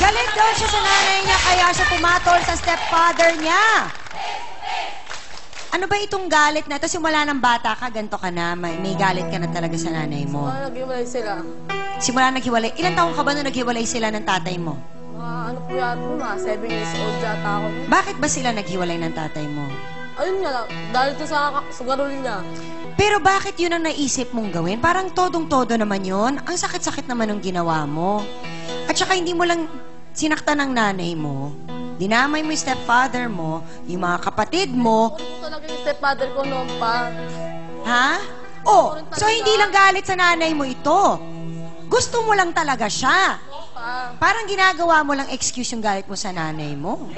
Galit daw siya sa nanay niya, kaya siya pumatol sa stepfather niya. Ano ba itong galit na ito? Simula ng bata ka, ganito ka na, may galit ka na talaga sa nanay mo. Naghiwalay sila. Simula naghiwalay. Ilang taong ka ba nung naghiwalay sila ng tatay mo? Ano po yan po, 7 years old yata ako. Bakit ba sila naghiwalay ng tatay mo? Ayun nga lang, dahil to sa garol niya. Pero bakit yun ang naisip mong gawin? Parang todong-todo naman yun. Ang sakit-sakit naman ng ginawa mo. At saka hindi mo lang sinaktan ng nanay mo. Dinamay mo yung stepfather mo, yung mga kapatid mo. Ano po talaga yung stepfather ko noon pa? Ha? Oh, so hindi lang galit sa nanay mo ito. Gusto mo lang talaga siya. Parang ginagawa mo lang excuse yung galit mo sa nanay mo.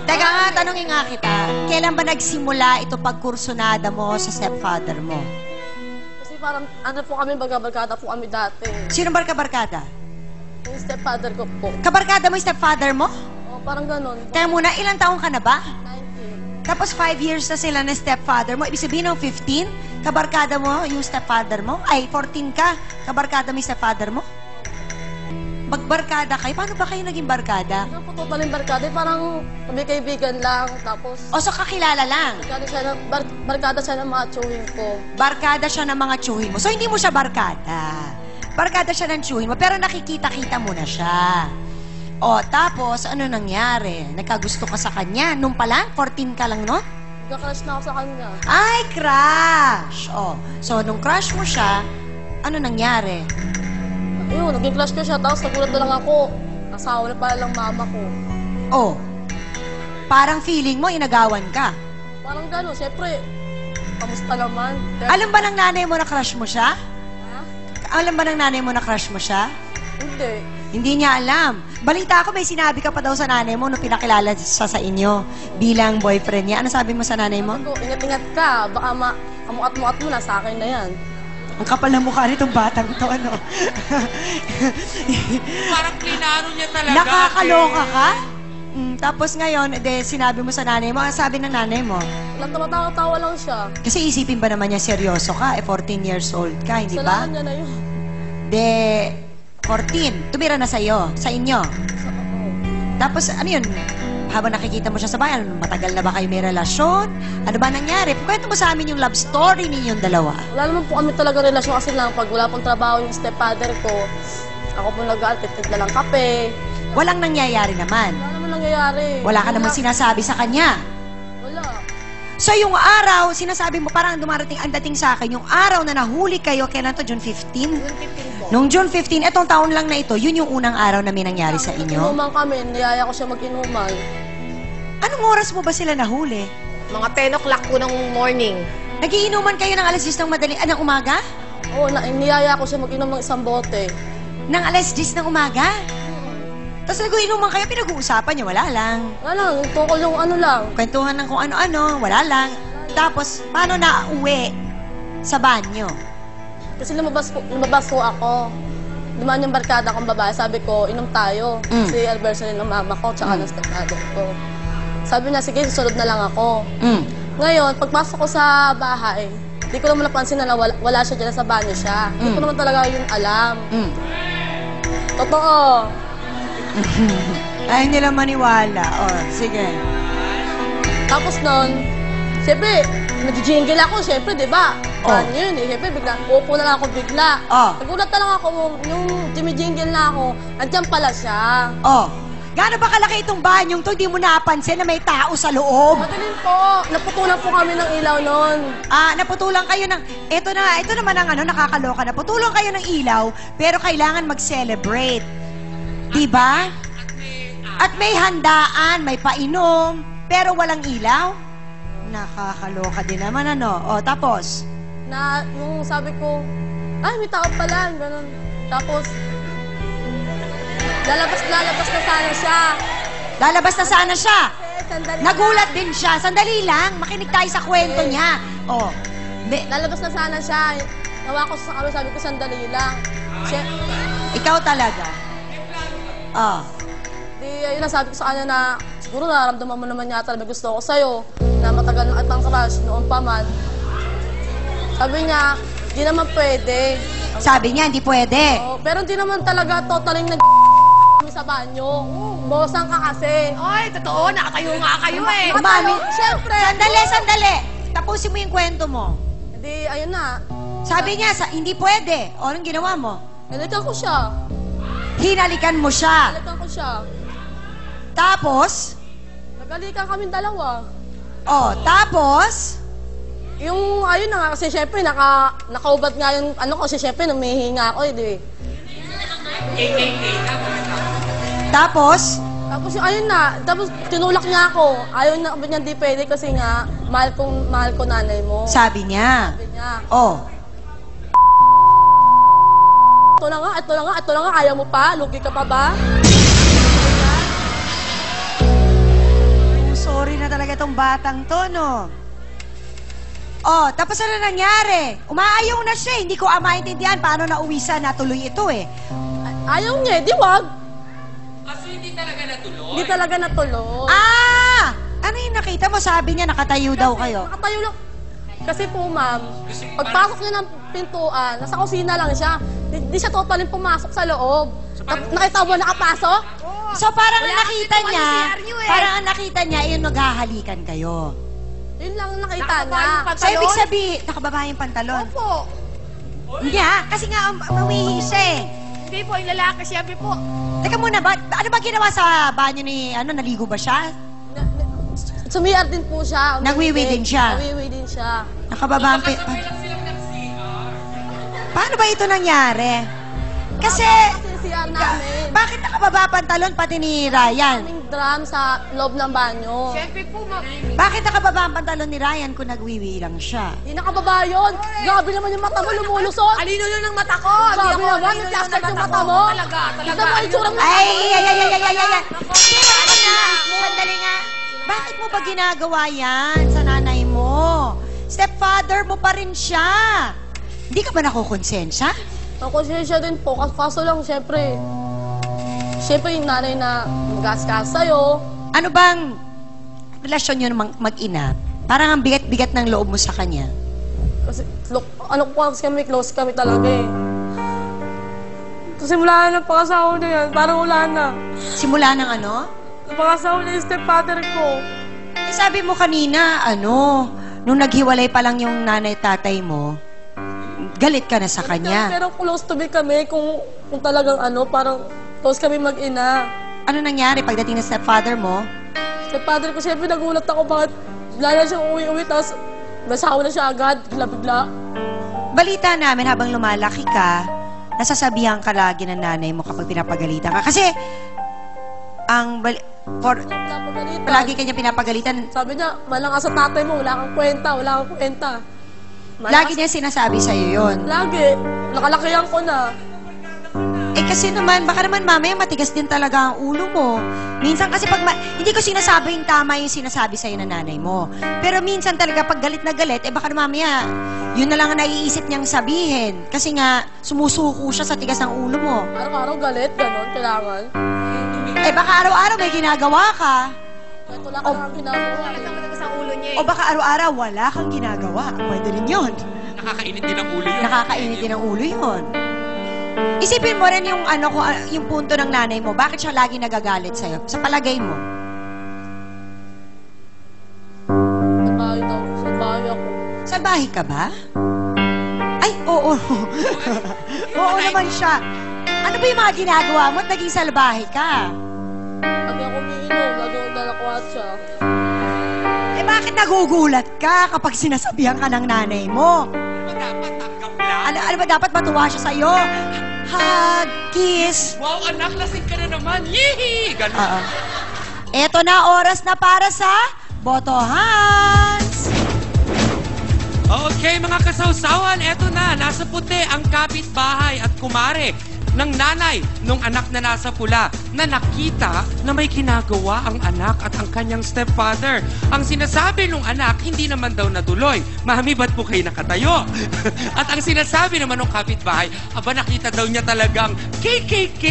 Teka nga, tanongin nga kita. Kailan ba nagsimula ito pagkursunada mo sa stepfather mo? Kasi parang, ano po kami, barkada po kami dati. Sino barka-barkada? Yung stepfather ko po. Kabarkada mo yung stepfather mo? O, parang ganon. Kaya muna, ilang taong ka na ba? 19. Tapos 5 years na sila ng stepfather mo. Ibig sabihin ng 15, kabarkada mo yung stepfather mo? Ay, 14 ka, kabarkada mo yung stepfather mo? Magbarkada kayo? Paano ba kayo naging barkada? Ano po total yung barkada? Parang kami kaibigan lang. Tapos, O so kakilala lang? barkada siya ng mga chewing ko. Barkada siya ng mga tsuhin mo. So hindi mo siya barkada. Barkada siya ng tsuhin mo, pero nakikita-kita mo na siya. O, tapos, ano nangyari? Nagkagusto ka sa kanya. Nung pa lang, 14 ka lang, no? Nagka-crush na ako sa kanya. Ay, crush! O, so nung crush mo siya, ano nangyari? Ayun, naging crush ko siya. Tapos nagulat na lang ako. Asawa na pala lang mama ko. O, parang feeling mo, inagawan ka. Parang gano'n, siyempre, kamusta naman? Alam ba ng nanay mo na crush mo siya? Ha? Alam ba ng nanay mo na crush mo siya? Hindi. Hindi niya alam. Balita ko, may sinabi ka pa daw sa nanay mo nung pinakilala siya sa inyo bilang boyfriend niya. Ano sabi mo sa nanay mo? Sabi ko, ingat-ingat ka. Baka kamuat-muat mo na sa akin na yan. Ang kapal ng mukha nitong batang to, ano? Parang klinaro niya talaga. Nakakaloka ka? Tapos ngayon, sinabi mo sa nanay mo, ang sabi ng nanay mo? Walang tumatawa-tawa lang siya. Kasi isipin ba naman niya seryoso ka? 14 years old ka, hindi ba? Salahan niya na yun. 14. Tumira na sa'yo, sa inyo. Tapos, ano yun? Habang nakikita mo siya sa bayan, matagal na ba kayo may relasyon? Ano ba nangyari? Kwento mo sa amin yung love story ninyong dalawa. Wala naman po kami talaga relasyon kasi lang pag wala pong trabaho yung stepfather ko, ako po nag-aalpit na lang kape. Walang nangyayari naman. Wala naman nangyayari. Wala ka naman sinasabi sa kanya. Wala. So yung araw, sinasabi mo, parang dumarating ang dating sa akin, yung araw na nahuli kayo, kailan to? June 15? Yung 15 po. Nung June 15, etong taon lang na ito, yun yung unang araw na may nangyari sa inyo? Inuman kami, niyaya ko siya mag-inuman. Anong oras mo ba sila nahuli? Mga 10 o'clock po ng morning. Nagiinuman kayo ng alas 10 ng ng umaga? Oo, niyaya ko siya mag-inom ng isang bote. Ng alas 10 ng umaga? Tapos nagiinuman kayo, pinag-uusapan niyo, wala lang. Wala lang, tungkol yung ano lang. Kwentuhan ng kung ano-ano, wala lang. Tapos, paano na uwi sa banyo? Kasi lumabas ko ako. Dumaan yung barkada kong babae. Sabi ko, inom tayo. Kasi anniversary ng mama ko, tsaka ng stepfather ko. Sabi niya, sige, susunod na lang ako. Ngayon, pagpasok ko sa bahay, di ko naman napansin na wala siya dyan, sa banyo siya. Hindi ko naman talaga yun alam. Totoo. Ayaw nila maniwala. O, sige. Tapos nun, siyempre, nag-jingle ako, siyempre, di ba? Ano yun eh, siyempre, bigla, uupo na lang ako bigla. Nagulat na lang ako, yung jingle na ako, andyan pala siya. Gaano ba kalaki itong banyong to? Hindi mo napansin na may tao sa loob? Madaling po, naputulan po kami ng ilaw nun. Naputulan kayo ng... Ito naman ang nakakaloka. Naputulan kayo ng ilaw, pero kailangan mag-celebrate. Diba? At may handaan, may painom, pero walang ilaw. Nakakaloka din naman, ano? Tapos? Yung sabi ko, ay, may tao pala, ganun. Tapos, lalabas na sana siya. Lalabas na sana siya. Sandali Nagulat din siya. Sandali lang. Makinig tayo sa kwento niya. Lalabas na sana siya. Nawa ko sa kalo, sabi ko, sandali lang. Ikaw talaga. Yun na, sabi ko sa kanya na, siguro nararamdaman mo naman yata na may gusto ko sa'yo, na matagal na atang crush noon pa man. Sabi niya, di naman pwede. Sabi niya, hindi pwede. Oh, pero hindi naman talaga totaling nag kami sa banyo. Bosan ka kasi. Ay, totoo, nakatayo nga kayo eh. Mami, Siyempre. sandali. Tapusin mo yung kwento mo. Hindi, ayun na. Sabi niya, hindi pwede. O, anong ginawa mo? Nalikan ko siya. Hinalikan mo siya. Nalikan ko siya. Tapos, Nagalikan kami dalawa. tapos, Yung, ayun na nga, kasi syempre, nakaubad nga yung, ano ko, kasi syempre, namihinga ako, di. tapos, Tapos yung, ayun na, tapos tinulak niya ako. Ayaw niya, di pwede kasi nga, mahal ko nanay mo. sabi niya, Sabi niya, oh, ito na nga, ayaw mo pa? Lugi ka pa ba? sorry na talaga itong batang to, no? Oh, tapos ano nangyari? Umaayaw na siya, hindi ko maintindihan paano nauwi sa natuloy ito eh. Ayaw niya, di wag. Kaso hindi talaga natuloy. Hindi talaga natuloy. Ah! Ano yung nakita mo? Sabi niya nakatayo daw kayo. Nakatayo lang. Kasi po, ma'am, pagpasok niya ng pintuan, nasa kusina lang siya. Di siya totaling pumasok sa loob. Nakita mo nakapasok? So parang ang Wala nakita kasi niya, tumakas si Aryo eh. parang ang nakita niya, yun naghahalikan kayo. Yun lang ang nakita Nakababa niya. yung So ibig sabihin, nakababa yung pantalon. Opo. Hindi kasi nga mawihi siya eh. Hindi po, yung lalaki, siyempre po. Teka muna, ano ba ginawa sa banyo ni, naligo ba siya? Sumiyar din po siya. Nagwiwi din siya. Nagwiwi din siya. Nakababa ang Kasabay lang silang nag-CR. Paano ba ito nangyari? Kasi, Kasi CR namin. bakit nakababa pantalon pati ni Ryan? Kaming drum sa loob ng banyo. Siyempre po, Bakit nakababa ang pantalon ni Ryan kung nagwiwi lang siya? Hindi nakababa yun. Grabe naman yung mata mo, lumulusot. alino yun ng mata ko. Grabe Hindi ako naman, alino nagkaskat ng yung mata mata ko. mo. Talaga. Tignan mo yung itsura mo. Ay! Sino na? Sandali nga. Bakit mo ba ginagawa yan sa nanay mo? Stepfather mo pa rin siya. Hindi ka ba nakukonsensya? Nakonsensya din po. Kaso lang, syempre yung nanay na mag-askas sa'yo. Ano bang relasyon nyo ng mag-ina? Parang ang bigat-bigat ng loob mo sa kanya. Kasi, look, ano po kami, close kami talaga eh. Kasi mula na pag-asawa na yan, parang wala na. Simula ng ano? Pag-asawa na yung stepfather ko. Eh, sabi mo kanina, nung naghiwalay pa lang yung nanay-tatay mo, galit ka na sa kanya. Pero close to be kami kung talagang parang close kami mag-ina. Ano nangyari pagdating ng stepfather mo? Stepfather ko, syempre nagulat ako bakit wala na siyang uwi-uwi, tapos nasawa na siya agad, bigla-bigla. Balita namin habang lumalaki ka, nasasabihan ka lagi ng nanay mo kapag pinapagalitan ka. Kasi, Napagalitan. palagi kanya pinapagalitan. Sabi niya, malang ka sa tatay mo, wala kang kwenta. Lagi niya sinasabi sa'yo yun. Lagi. Nakalakihan ko na. Eh kasi naman, baka naman mamaya matigas din talaga ang ulo mo. Minsan kasi hindi ko sinasabing tama yung sinasabi sa'yo ng nanay mo. Pero minsan talaga pag galit na galit, baka naman mamaya, yun na lang ang naiisip niyang sabihin. Kasi nga, sumusuko siya sa tigas ng ulo mo. Araw-araw galit, ganon, kailangan. Baka araw-araw may ginagawa ka. Ito lang ang ginagawa. Talaga sa ulo niya O baka araw-araw wala kang ginagawa. Pwede rin yun. Nakakainit din ang ulo yun. Nakakainit din ang ulo yun. Isipin mo rin yung yung punto ng nanay mo. Bakit siya lagi nagagalit sa'yo? Sa palagay mo. Sa bahay ako. Salbahe ka ba? Ay, oo. Oo naman siya. Ano ba yung mga ginagawa mo at naging salbahe ka? Lagi ako umiinom, lagi ako dalakwatsa. Bakit nagugulat ka kapag sinasabihan ka ng nanay mo? Dapat tanggap lang. Ano ba dapat matuwa siya sa'yo? Hug, kiss. Wow, anak, lasing ka na naman. Yee! Ganun. Eto na, oras na para sa Boto Hands. Okay, mga kasawsawan, eto na. Nasa puti ang kapitbahay at kumare ng nanay nung anak na nasa pula na nakita na may ginagawa ang anak at ang kanyang stepfather. Ang sinasabi nung anak, hindi naman daw natuloy. Mami, ba't po kayo nakatayo? At ang sinasabi naman ng kapitbahay, aba, nakita daw niya talagang KKK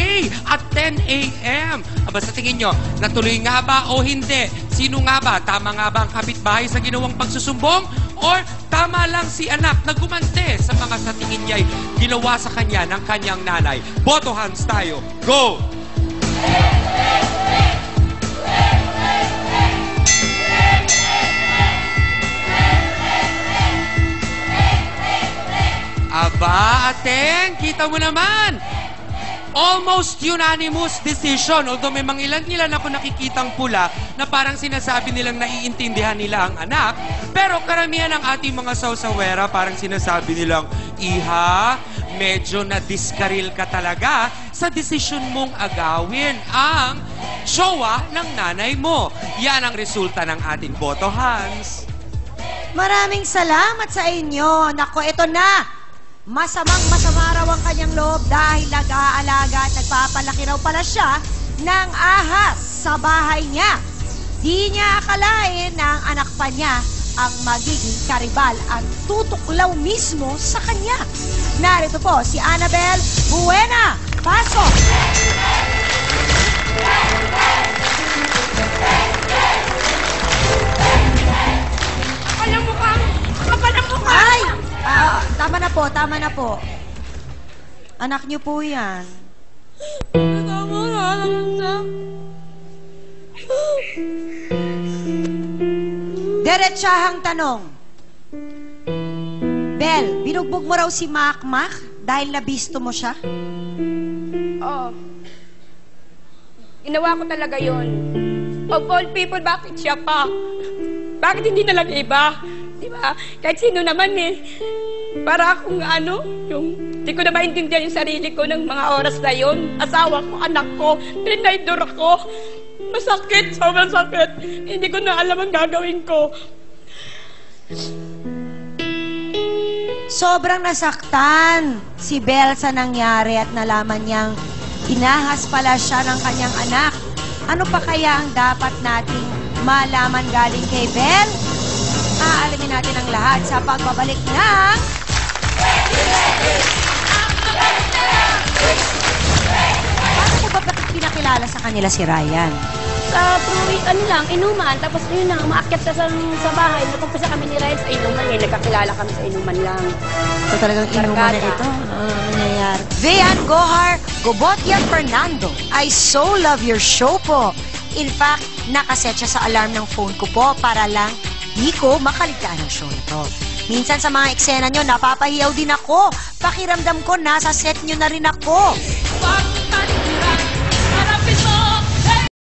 at 10 a.m. Aba, sa tingin nyo, natuloy nga ba o hindi? Sino nga ba? Tama nga ba ang kapitbahay sa ginawang pagsusumbong? Or tama lang si anak na gumante sa mga sa tingin niya'y ginawa sa kanya ng kanyang nanay? Boto hands tayo. Go! Aba, Ateng, kita mo naman. Almost unanimous decision. Although may mga ilan ako nakikitang pula na parang sinasabi nilang naiintindihan nila ang anak. Pero karamihan ng ating mga sausawera parang sinasabi nilang, Iha, medyo na-diskaril ka talaga sa desisyon mong agawin ang jowa ng nanay mo. Yan ang resulta ng ating boto, Hans. Maraming salamat sa inyo. Nako, ito na. Masama raw ang kanyang loob dahil nag-aalaga at nagpapalaki raw pala siya ng ahas sa bahay niya. Di niya akalain na ang anak pa niya ang magiging karibal at tutuklaw mismo sa kanya. Narito po si Annabel Buena. Pasok! Alam mo ka, kapal ang mukha. Ay! Tama na po. Anak niyo po yan. Diretsahang tanong. Bel, binugbog mo raw si Makmak dahil nabisto mo siya? Oo. Ginawa ko talaga yun. Of all people, bakit siya pa? Bakit hindi na lang iba? Di ba? Kahit sino naman eh. Para akong hindi ko na maintindihan yung sarili ko ng mga oras na yun. Asawa ko, anak ko, tinaydor ako. Masakit, sobrang sakit. Hindi ko na alam ang gagawin ko. Sobrang nasaktan si Bel sa nangyari at nalaman niyang inahas pala siya ng kanyang anak. Ano pa kaya ang dapat nating malaman galing kay Bel? Aalamin natin ang lahat sa pagbabalik ng... Paano mo ba pinakilala sa kanila si Ryan? Sa inuman. Tapos yun na, umaakyat sa bahay. Nagkumpisa kami ni Ryan sa inuman eh. Nagkakilala kami sa inuman lang. So talagang inuman na ito. Nangyayari. Vean Gohar, Gobotya Fernando. I so love your show po. In fact, nakaset siya sa alarm ng phone ko po para lang di ko makaligtaan ang show na to. Minsan sa mga eksena nyo, napapahiyaw din ako. Pakiramdam ko, nasa set nyo na rin ako.